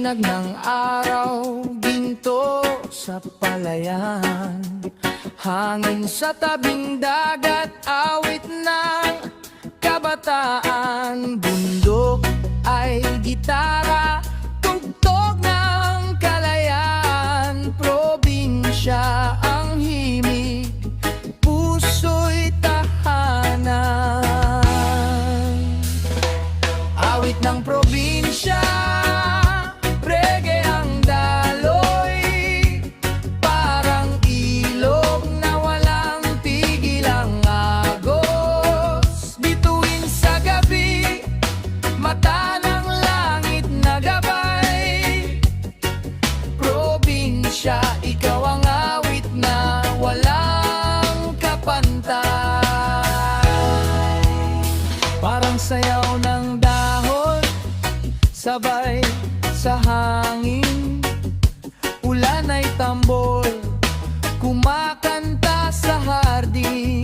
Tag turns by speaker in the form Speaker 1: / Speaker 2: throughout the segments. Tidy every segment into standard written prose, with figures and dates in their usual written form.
Speaker 1: Sinag ng araw, ginto sa palayan, hangin sa tabing dagat, awit ng kabataan. Bundok ay gitara, tugtog ng kalayaan. Probinsya ang himig, puso'y tahanan. Awit ng probinsya, reggae ang daloy, parang ilog na walang tigil ang agos. Bituin sa gabi, mata ng langit na gabay. Probinsya, ikaw ang awit na walang kapantay. Parang sayaw ng dahon, sabay sa hangin. Ulan ay tambol, kumakanta sa hardin.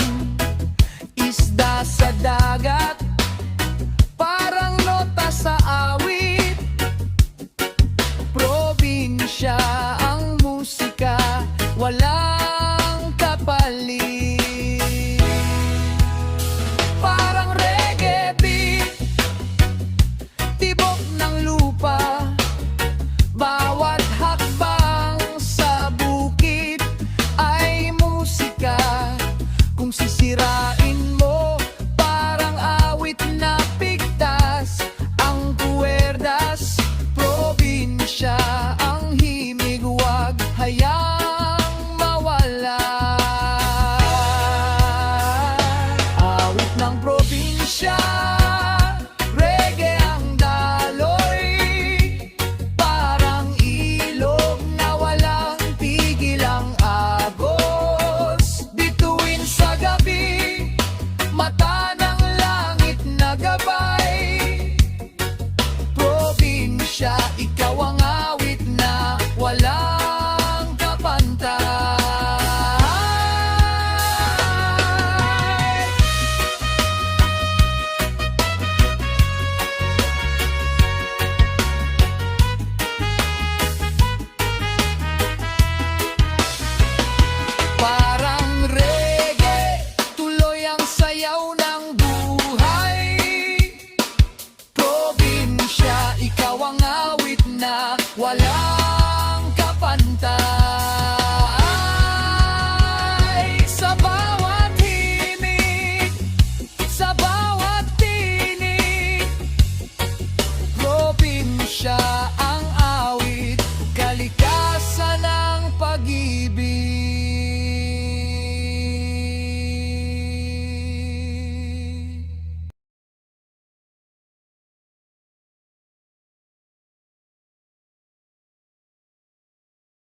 Speaker 1: Isda sa dagat, parang nota sa awit. Probinsya ang musika, walang kapalit. Parang reggae beat, tibok ng lupa, bawat hakbang sa bukid ay musika. Kung sisirain mo, parang awit na pigtas ang kuwerdas. Probinsya ang himig, huwag hayaang mawala. Awit ng probinsya, reggae ang daloy, parang ilog na walang tigil ang agos. Bituin sa gabi, mata ng langit na gabay. Probinsya, ikaw ang awit na walang kapantay. Parang reggae, tuloy ang sayaw ng buhay. Probinsya, ikaw ang awit na walang kapantay.